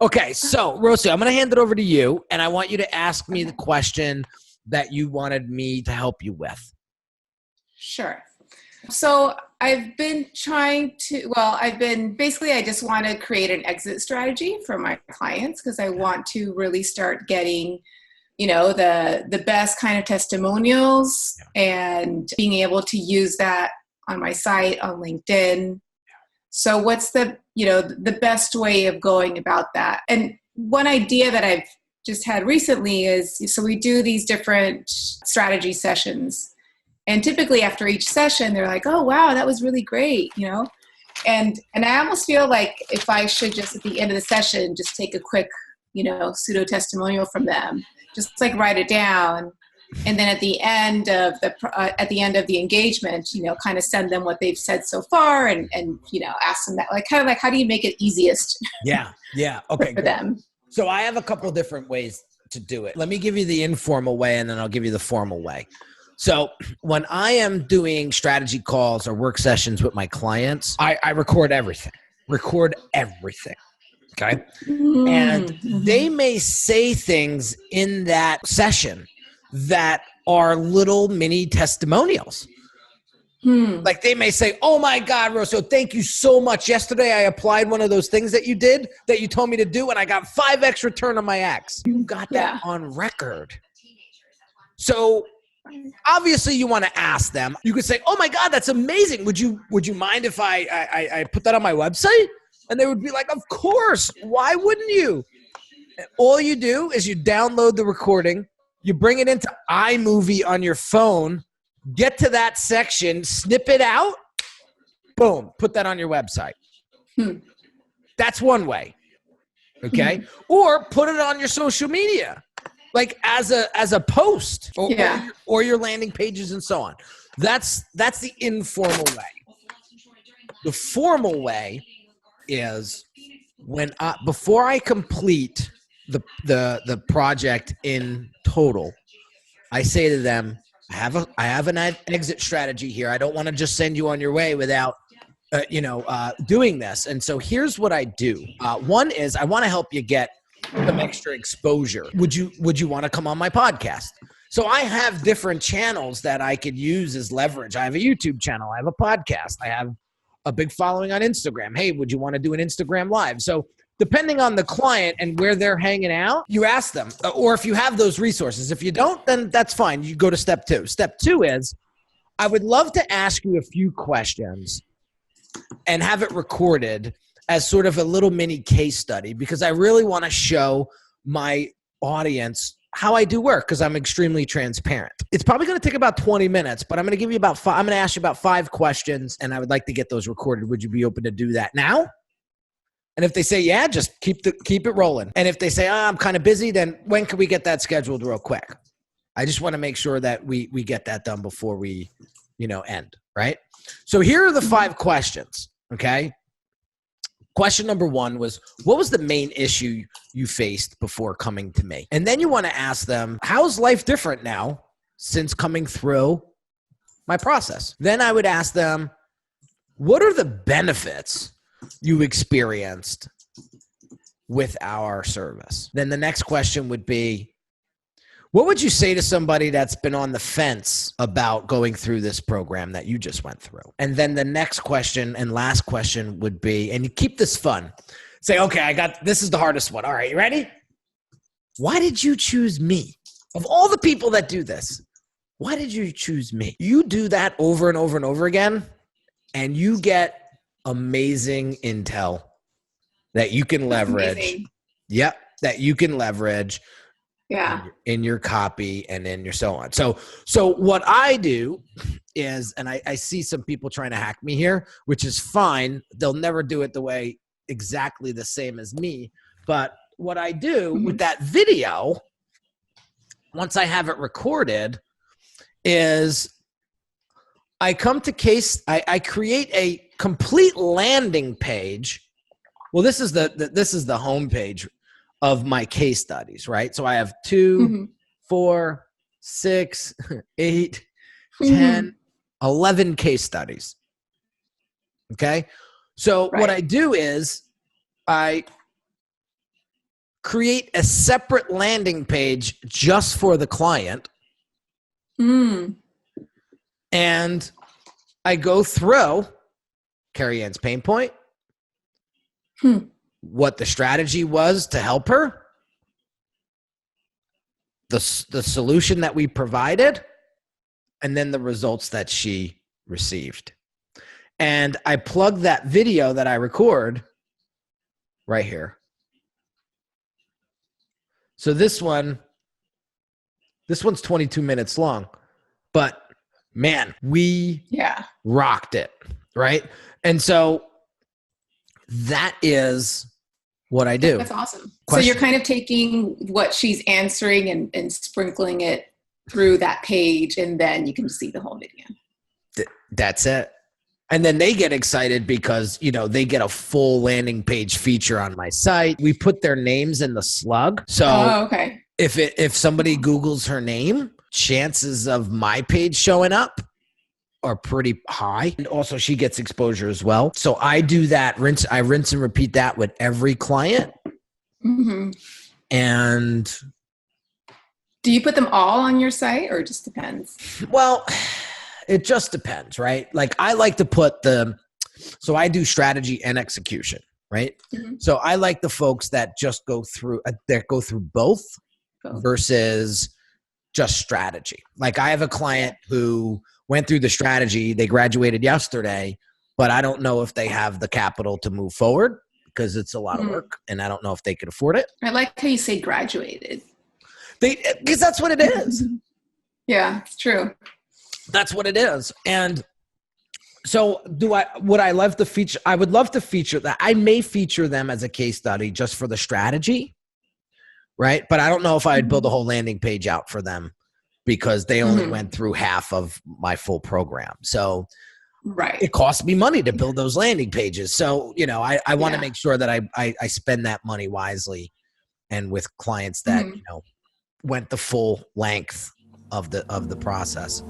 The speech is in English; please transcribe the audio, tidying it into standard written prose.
Okay, so Rosie, I'm going to hand it over to you, and I want you to ask me the question that you wanted me to help you with. Sure. So I've been I just want to create an exit strategy for my clients because I want to really start getting, the best kind of testimonials and being able to use that on my site, on LinkedIn. So what's the best way of going about that? And one idea that I've just had recently is, so we do these different strategy sessions. And typically after each session, they're like, oh, wow, that was really great, And I almost feel like if I should just at the end of the session, just take a quick, pseudo testimonial from them, just like write it down. And then at the end of the engagement, kind of send them what they've said so far and ask them that, how do you make it easiest? Yeah. Okay. for them. So I have a couple different ways to do it. Let me give you the informal way, and then I'll give you the formal way. So when I am doing strategy calls or work sessions with my clients, I record everything. Okay. And they may say things in that session that are little mini testimonials. Like they may say, oh my God, Rosso, thank you so much. Yesterday I applied one of those things that you did, that you told me to do, and I got 5x return on my X. You got that on record. So obviously you want to ask them. You could say, oh my God, that's amazing. Would you mind if I put that on my website? And they would be like, of course. Why wouldn't you? And all you do is you download the recording, you bring it into iMovie on your phone, get to that section, snip it out, boom, put that on your website. That's one way. Okay. Or put it on your social media, like as a post or your landing pages and so on. That's the informal way. The formal way is before I complete the project in total, I say to them, I have an exit strategy here. I don't want to just send you on your way without doing this. And so here's what I do. One is I want to help you get some extra exposure. Would you want to come on my podcast? So I have different channels that I could use as leverage. I have a YouTube channel. I have a podcast. I have a big following on Instagram. Hey, would you want to do an Instagram live? So depending on the client and where they're hanging out, you ask them, or if you have those resources. If you don't, then that's fine. You go to step 2. Step 2 is I would love to ask you a few questions and have it recorded as sort of a little mini case study, because I really want to show my audience how I do work, because I'm extremely transparent. It's probably going to take about 20 minutes, but I'm going to give you I'm going to ask you about 5 questions, and I would like to get those recorded. Would you be open to do that now? And if they say, yeah, just keep it rolling. And if they say, I'm kind of busy, then when can we get that scheduled real quick? I just want to make sure that we get that done before we, end, right? So here are the 5 questions, okay? Question number 1 was, what was the main issue you faced before coming to me? And then you want to ask them, how's life different now since coming through my process? Then I would ask them, what are the benefits you experienced with our service? Then the next question would be, what would you say to somebody that's been on the fence about going through this program that you just went through? And then the next question and last question would be, and you keep this fun, say, okay, this is the hardest one. All right, you ready? Why did you choose me? Of all the people that do this, why did you choose me? You do that over and over and over again, and you get amazing intel that you can leverage. Amazing. Yep, that you can leverage in your copy and in your so on. So what I do is, and I see some people trying to hack me here, which is fine. They'll never do it the way exactly the same as me. But what I do with that video, once I have it recorded, is I create a complete landing page. Well, this is the home page of my case studies, right? So I have 2, 4, 6, 8, 10, 11 case studies. Okay. So what I do is I create a separate landing page just for the client. And I go through Carrie Ann's pain point, what the strategy was to help her, the solution that we provided, and then the results that she received. And I plug that video that I record right here. So this one's 22 minutes long, but man, we rocked it, right? And so that is what I do. That's awesome. So you're kind of taking what she's answering and sprinkling it through that page, and then you can see the whole video. That's it. And then they get excited because, you know, they get a full landing page feature on my site. We put their names in the slug. So if somebody Googles her name, chances of my page showing up are pretty high. And also she gets exposure as well. So I do that, I rinse and repeat that with every client. And do you put them all on your site, or it just depends? Well, it just depends, right? Like I like to put so I do strategy and execution, right? So I like the folks that just go through both versus just strategy. Like I have a client who went through the strategy, they graduated yesterday, but I don't know if they have the capital to move forward because it's a lot of work and I don't know if they could afford it. I like how you say graduated. Because that's what it is. Yeah, it's true. That's what it is. And so would I love to feature? I would love to feature that. I may feature them as a case study just for the strategy, right? But I don't know if I'd build a whole landing page out for them because they only went through half of my full program. So it costs me money to build those landing pages. So, you know, I want to make sure that I spend that money wisely and with clients that, you know, went the full length of the process.